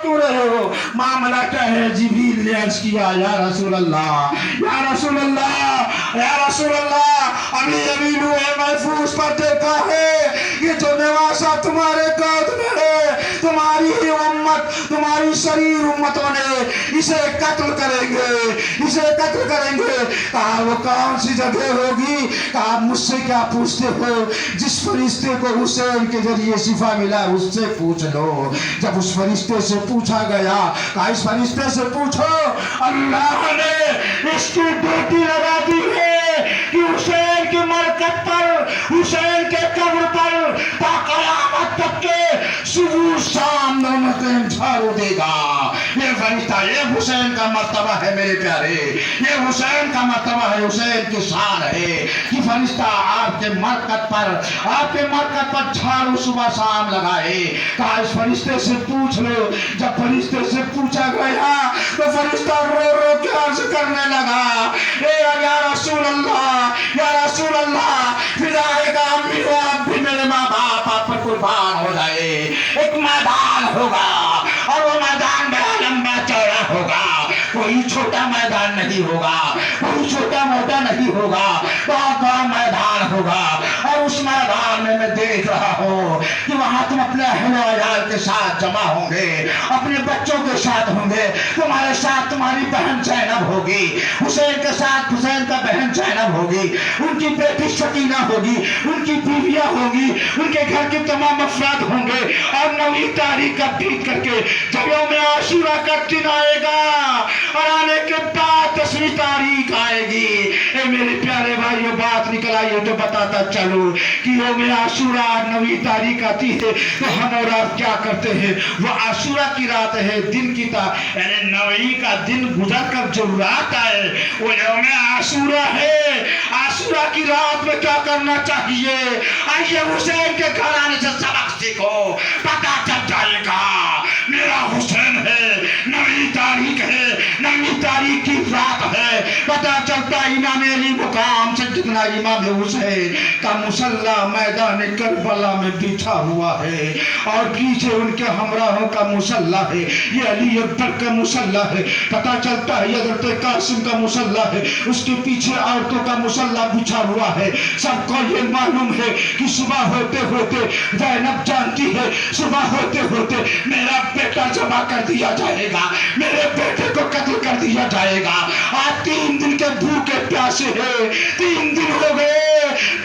क्यों रहे हो? मामला क्या है? जिब्रील ने अर्ज किया, या रसूल अल्लाह, या रसूल अल्लाह, या रसूल अल्लाह, अभी अभी लूहे महफूज पर देखा है कि जो नवासा तुम्हारे गोद में है, तुम्हारी ही उम्मत, तुम्हारी शरीर उम्मतों ने इसे कत्ल करेंगे, इसे कत्ल करेंगे। कहा वो कौन सी जगह होगी? कहा मुझसे क्या पूछते हो? जिस फरिश्ते को हुसैन के जरिए शिफा मिला उससे पूछ लो। जब उस फरिश्ते से पूछा गया, कहा इस फरिश्ते से पूछो, अल्लाह ने इसकी ड्यूटी लगा दी है कि हुसैन की मरकत पर, हुसैन के कब्र पर क़यामत तक के सुबह शाम दोनों टाइम झाड़ू देगा। ये फरिश्ता, ये हुसैन का मर्तबा है मेरे प्यारे, ये हुसैन का मर्तबा है, हुसैन की शान है कि फरिश्ता आपके मरकत पर, आपके मरकत पर झाड़ू सुबह शाम लगाए। कहा इस फरिश्ते से पूछ लो। जब फरिश्ते से पूछा गया तो फरिश्ता रो रो के अर्ज करने लगा, या रसूल अल्लाह, या रसूल अल्लाह, फिदाएगा अम्मी हो, आप भी मेरे माँ बाप आप पर कुर्बान हो जाए। एक मैदान होगा और वो मैदान बड़ा लंबा चौड़ा होगा, कोई छोटा मैदान नहीं होगा, कोई छोटा मोटा नहीं होगा, बहुत बड़ा मैदान होगा। और उस मैदान में मैं देख रहा हूँ कि वहां तुम अपने अहले वयाल के साथ जमा होंगे, अपने बच्चों के साथ होंगे, तुम्हारे साथ तुम्हारी बहन जैनब होगी, हुसैन के साथ हुसैन का बहन जैनब होगी, उनकी बेटी सकीना होगी, उनकी बीवियां होगी, उनके घर के तमाम अफराद होंगे। और 9 तारीख का बीत करके जब यौम आशूरा का दिन आएगा और आने के बाद 10वीं तारीख आएगी, ए मेरे प्यारे भाइयों बात निकल आई है तो बताता चलो कि यौम आशूरा 9वीं तारीख आती है तो हम और आप क्या करते हैं? वो आशूरा की रात है, दिन की यानी 9वीं का दिन गुजर कर जो रात आए वो यौम आशूरा है। आशूरा की रात में क्या करना चाहिए? आइए हुसैन के घराने से सबक सीखो, पता चल जाएगा मेरा हुसैन है, 9वीं तारीख है, 9वीं तारीख की रात है। पता चलता इमाम अली मुकाम से जितना इमाम हुसैन का मुसल्ला मैदान करबला में बिछा हुआ है और पीछे उनके हमराहों का मुसल्ला है, ये अली अकबर का मुसल्ला है। पता चलता है हज़रत कासिम का मुसल्ला है, उसके पीछे औरतों का मुसल्ला बिछा हुआ है। सबको ये मालूम है कि सुबह होते होते ज़ैनब जानती है, सुबह होते होते मेरा बेटा जमा कर दिया जाएगा, मेरे बेटे को कत्ल कर दिया जाएगा। आज 3 दिन के भूखे प्यासे हैं, 3 दिन हो गए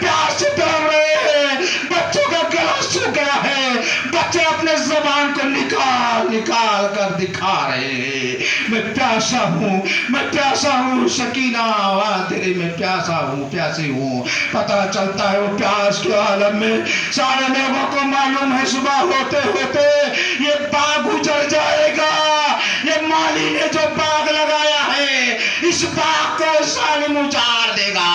प्यासे तड़ रहे हैं, बच्चों का गला सूख गया है, बच्चे अपने ज़बान को निकाल निकाल कर दिखा रहे हैं, मैं प्यासा हूँ, मैं प्यासा हूँ सकीना, तेरे में प्यासा हूँ, प्यासी हूँ। पता चलता है वो प्यास के आलम में सारे लोगों को मालूम है सुबह होते होते ये बाग उजड़ जाएगा, ये माली ने जो बाग लगाया है इस बाग को जालिम उजाड़ देगा।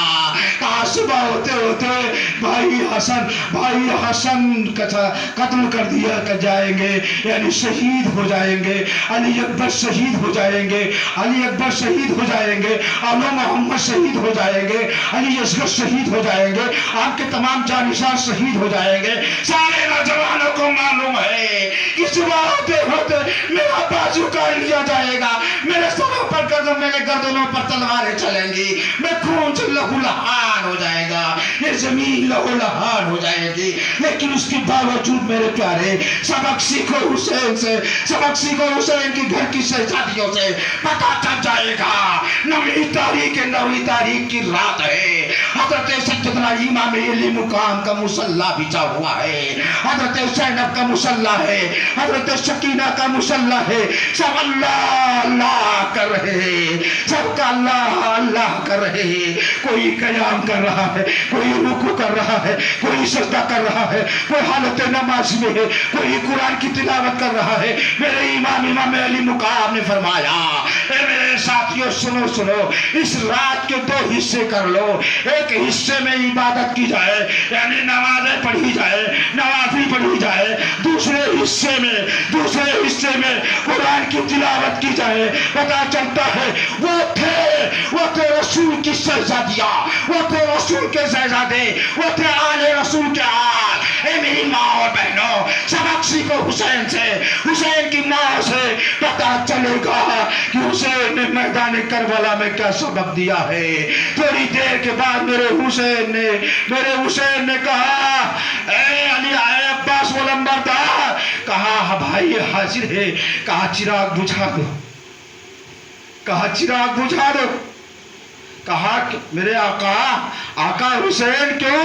कहा सुबह होते होते भाई हसन कत्ल कर दिया कर जाएंगे, यानी शहीद हो जाएंगे, अली अकबर शहीद हो जाएंगे, अली अकबर शहीद हो जाएंगे, आला मोहम्मद शहीद हो जाएंगे, अली असगर शहीद हो जाएंगे, आपके तमाम जानिसार शहीद हो जाएंगे। सारे नौजवानों को मालूम है कि सुबह होते होते मेरा बाजू काट लिया जाएगा, मेरे सरों पर गर्दन, मेरे गर्दनों पर तलवारें चलेंगी, मैं खून से लहूलुहान हो जाएगा, ये जमीन लहूलुहान हो जाएगी। लेकिन उसके बावजूद मेरे प्यारे सबक सीखो हुसैन से, सबक सीखो हुसैन की घर की शहजादियों से, पता चल जाएगा 9वीं तारीख की रात है। हजरत सैयदना इमाम अली मुकाम का मुसल्ला बिछा हुआ है, हजरत ज़ैनब का मुसल्ला है, हजरत सकीना का मुसल्ला है, सब अल्लाह अल्लाह कर रहे हैं, सबका अल्लाह अल्लाह कर रहे हैं। कोई कयाम कर रहा है, कोई रुकू कर रहा है, कोई सजदा कर रहा है, कोई हालत नमाज में है, कोई कुरान की तिलावत कर रहा है। मेरे इमाम अली मुकाम ने फरमाया, मेरे साथियों सुनो सुनो, इस रात के 2 हिस्से कर लो। एक हिस्से में इबादत की जाए, यानी नमाजें पढ़ी जाए, नवाफिल पढ़ी जाए, दूसरे हिस्से में कुरान की तिलावत की जाए। पता चलता है वो थे रसूल की शहजादियां, वो थे रसूल के शहजादे, वो थे आले रसूल के आल। ए मेरी माँ और बहनों, सबक सीखो हुसैन से, हुसैन की माँ से, چلے گا کہ حسین نے میدان کربلا میں کیا سبق دیا ہے۔ تھوڑی دیر کے بعد میرے حسین نے کہا اے علی، اے عباس ولنبردار، کہا ہاں بھائی حاضر ہے، کہا چراغ بجھا دو، کہا چراغ بجھا دو، کہا میرے آقا حسین کیوں؟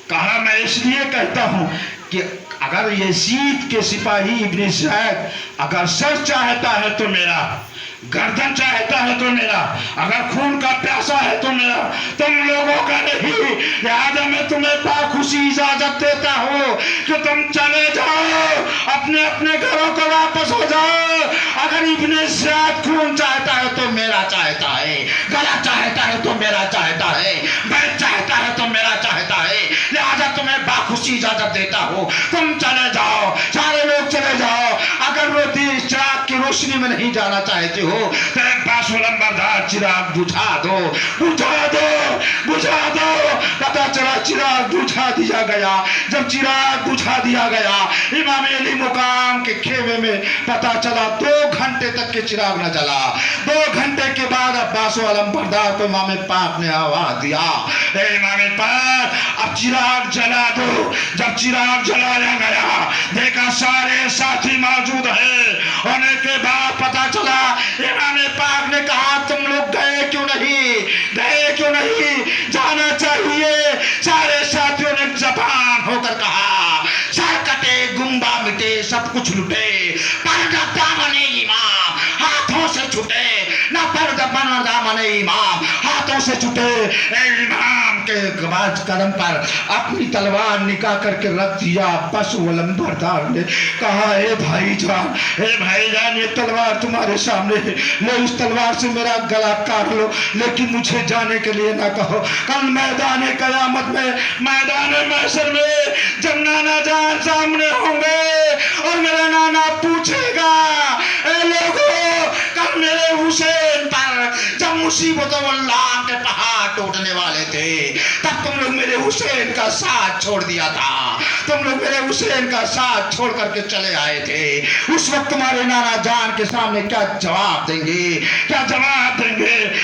کہا میں اس لیے کہتا ہوں کہ اگر یزید کے سپاہی ابن زید اگر سر چاہتا ہے تو میرا، گردن چاہتا ہے تو میرا، اگر خون کا پیاسا ہے تو میرا، تم لوگوں کا نہیں، لہذا میں تمہیں باخوشی اجازت دیتا ہوں کہ تم چلے جاؤ، اپنے اپنے گھروں کو واپس ہو جاؤ۔ اگر ابن زیاد خون چاہتا ہے تو میرا چاہتا ہے، گلا چاہتا ہے تو میرا چاہتا ہے، بیت چاہتا ہے تو میرا چاہتا ہے، لہذا تمہیں باخوشی اجازت دیتا ہوں، تم چلے جاؤ، سارے لوگ چلے جاؤ۔ اگر وہ چراغ کی روشنی میں نہیں جانا چاہتے ہو تو عباس ولنبردار چراغ بجھا دو، بجھا دو، بجھا دو۔ پتہ چلا چراغ بجھا دیا گیا۔ جب چراغ بجھا دیا گیا، امام علی مقام کے خیمے میں پتہ چلا 2 گھنٹے تک کے چراغ نہ جلا۔ 2 گھنٹے کے بعد عباس ولنبردار کو امام پاک نے آواز دیا، اے امام پاک اب چراغ جلا دو۔ جب چراغ جلایا گیا، دیکھا سارے ساتھی موجود ہیں، ہونے کے بعد پتہ چلا امام پاک نے کہا تم لوگ گئے کیوں نہیں؟ جانا چاہیے۔ سارے ساتھیوں نے زبان ہو کر کہا سر کٹے، گنبا مٹے، سب کچھ لٹے، پردہ دامن امام ہاتھوں سے چھٹے، نہ پردہ دامن امام ہاتھوں سے چھٹے۔ اے امام کے قدم پر اپنی تلوار نکال کر کے رکھ دیا۔ عباس ولنبردار نے کہا اے بھائی جان یہ تلوار تمہارے سامنے ہے، لو اس تلوار سے میرا گلا کاٹ لو، لیکن مجھے جانے کے لیے نہ کہو۔ کل میدان قیامت میں، میدان محشر میں جب نانا جان سامنے ہوں گے اور میرا نانا پوچھے گا اے لوگوں کل میرے حسین پر جب مصیبتوں واللہ کے پہاڑ ٹوٹنے والے تھے تب تم لوگ میرے حسین کا ساتھ چھوڑ دیا تھا، تم لوگ میرے حسین کا ساتھ چھوڑ کر کے چلے آئے تھے، اس وقت تمہارے نانا جان کے سامنے کیا جواب دیں گے؟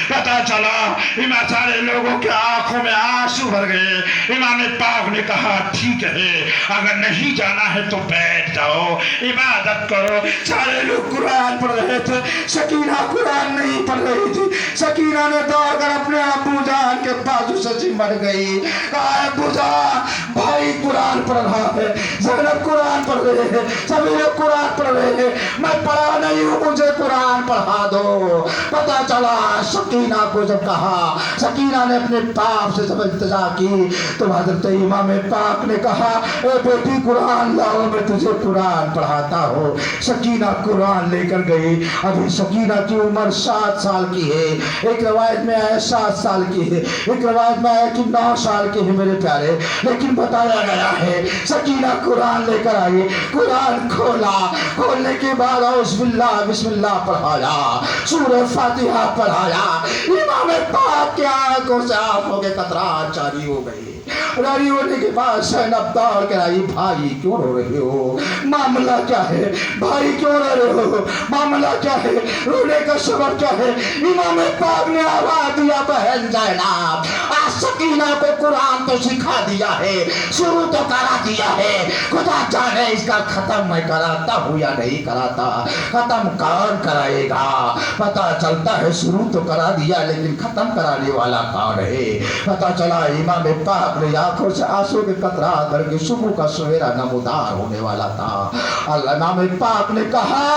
پتہ چلا امام سارے لوگوں کے آنکھوں میں آنسو بھر گئے۔ امام پاک نے کہا ٹھیک ہے، اگر نہیں جانا ہے تو بیٹھ جاؤ، عبادت کرو۔ سارے لوگ قرآن پڑھ رہے تھے، سکینہ قرآن نہیں پڑھ رہی تھی۔ سکینہ نے دوڑ کر اپنے ابو جان کے بازو سے چمٹ گئی، کہا ابو جان بھائی قرآن پڑھ رہا ہے، زینب قرآن پڑھ رہے ہیں، سبھی لوگ قرآن پڑھ رہے ہیں، میں پڑھا نہیں ہوں، مجھے قرآن پڑھا دو۔ پتہ چلا سکینہ کو جب کہا، سکینہ نے اپنے باپ سے جب التجا کی تو حضرت امام پاک نے کہا اے بیٹی قرآن لاؤ، میں تجھے قرآن پڑھاتا ہوں۔ سکینہ قرآن لے کر گئی۔ ابھی سکینہ کی عمر 7 سال کی ہے، ایک روایت میں آیا 7 سال کی ہے، ایک روایت میں آیا کہ 9 سال کی ہے میرے پیارے، لیکن بتایا گیا ہے سکینہ قرآن لے کر آئی، قرآن کھولا، کھولنے کے بعد اعوذ باللہ بسم اللہ پڑھایا، سورہ فاتحہ پڑھایا۔ امام پاک کی آنکھوں سے آنکھوں کے قطرات جاری ہو گئی۔ جاری ہونے کے بعد زینب دوڑ کر آئی، بھائی کیوں رو رہے ہو؟ معاملہ کیا ہے؟ بھائی کیوں رو رہے ہو؟ معاملہ کیا ہے؟ رونے کا سبب کیا ہے؟ امام پاک نے آواز دیا بہن زینب آج سکینہ کو قرآن تو سکھا دیا ہے، شروع تو کرا دیا ہے، خدا جانے اس کا ختم میں کراتا ہوں یا نہیں کراتا، ختم کون کرائے گا؟ پتہ چلتا ہے شروع تو کرا دیا لیکن ختم کرانے والا کون ہے؟ پتہ چلا امام پاک نے آنکھوں سے آنسو کے قطرات بھر کے صبح کا سویرا نمودار ہونے والا تھا۔ اللہ امام پاک نے کہا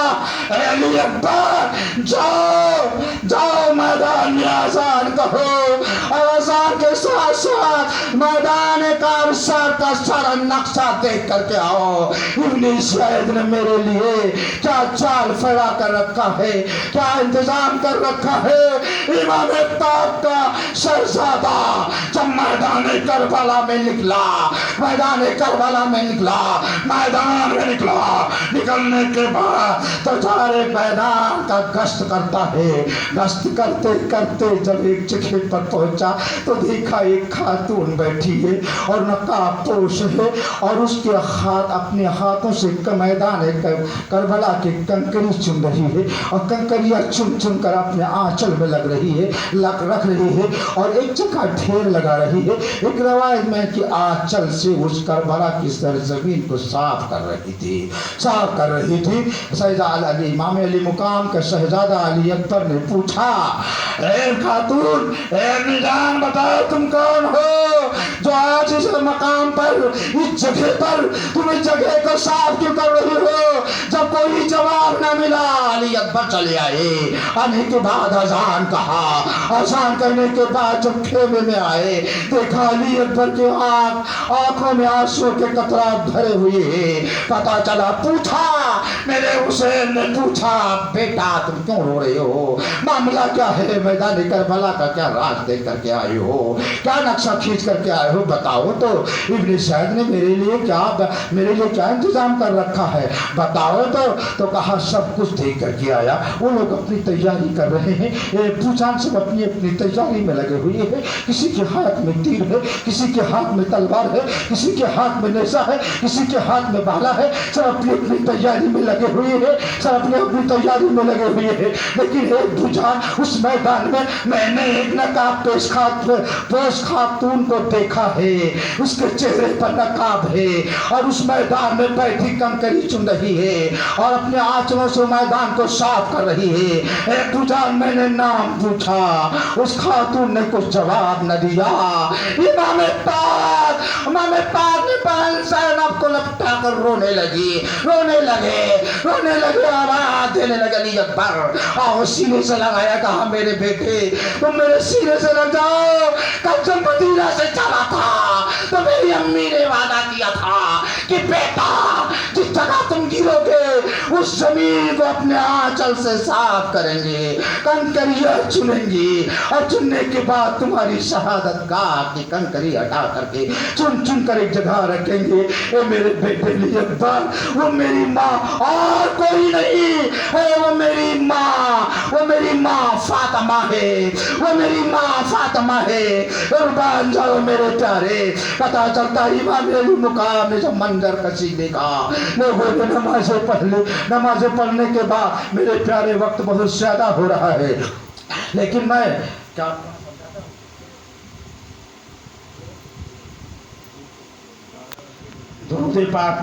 اے علی اکبر جاؤ میدان میں آزان کہو، اور آزان کے ساتھ ساتھ میدان کارسار کا سارا نقشہ دیکھ کر کے آؤ۔ ابن زید نے میرے لیے کیا چال پھیلا کر رکھا ہے، کیا انتظام کر رکھا ہے۔ امام پاک کا شہزادہ جب میدان کربلا میں نکلا، میدان کربلا میں نکلا، میدان میں نکلا، نکلنے کے بعد تو سارے میدان मैदान का गश्त करता है। गश्त करते करते जब एक जगह पर पहुंचा तो देखा एक खातून बैठी है और नकाब पोश है और उसके हाथ अपने हाथों से मैदान करबला की कंकरी चुन रही है और कंकरियां चुन चुन कर अपने आंचल में लग रही है, रख रही है और एक जगह ढेर लगा रही है। एक रवायत में कि आंचल से उस करबला की सरजमीन को साफ कर रही थी, साफ कर रही थी। शहजादा अली, इमाम अली मुकाम के शहजादा अली अकबर ने पूछा, ए खातून, ए निजान, बताओ तुम कौन हो जो आज इस मकाम पर, इस जगह पर तुम इस जगह को साफ क्यों कर रही हो? जब कोई जवाब न मिला अली अकबर चले आए। आने के बाद अजान कहा, अजान करने के बाद जब खेमे में आए देखा अली अकबर के आंखों में आंसू के कतरात भरे हुए हैं। पता चला, पूछा मेरे हुसैन ने पूछा, बेटा तुम क्यों रो रहे हो? मामला क्या है? मैदान करबला का क्या राज देख करके आए हो? क्या नक्शा खींच करके आए हो? बताओ तो। इब्न सैद ने मेरे लिए क्या इंतजाम कर रखा है, बताओ तो कहा सब कुछ देख करके आया। वो लोग अपनी तैयारी कर रहे हैं, पूछान सब अपनी अपनी तैयारी में लगे हुए हैं। किसी के हाथ में तीर है, किसी के हाथ में तलवार है, किसी के हाथ में नेशा है, किसी के हाथ में भाला है। सब अपनी अपनी तैयारी में लगे हुए हैं, सब अपनी अपनी तैयारी में लगे हुए हैं। लेकिन एक बुझान उस मैदान में मैंने एक नकाब पोश खातून को देखा है, उसके चेहरे पर नकाब है और उस मैदान में बैठी कंकरी चुन रही है और अपने आंचलों से मैदान को साफ कर रही है। एक बुझान मैंने नाम पूछा, उस खातून ने कुछ जवाब न दिया। इमाम पाक ने पैंसैनब को लपटा कर रोने लगे, आवाज देने लगे, अली अकबर आओ सीने से लगाया, कहा मेरे बेटे तुम मेरे सीने से लग जाओ। कब जब मदीना से चला था तो मेरी अम्मी ने वादा किया था कि बेटा जिस जगह तुम गिरोगे उस जमीन को अपने आंचल से साफ करेंगे, कंकरियां चुनेंगी और चुनने के बाद तुम्हारी शहादत गाह की कंकरी हटा करके चुन चुन कर एक जगह रखेंगे। ए मेरे बेटे अली अकबर, वो मेरी माँ और कोई नहीं है, वो मेरी माँ फातिमा है, वो मेरी माँ फातिमा है। कुर्बान जाओ मेरे प्यारे। पता चलता इमाम अली मुकाम ने जब मंजर कशी देखा, लोगों ने नमाज़ें पढ़ ली। नमाज़ें पढ़ने के बाद मेरे प्यारे वक्त बहुत ज्यादा हो रहा है, लेकिन मैं क्या दुरूद पाक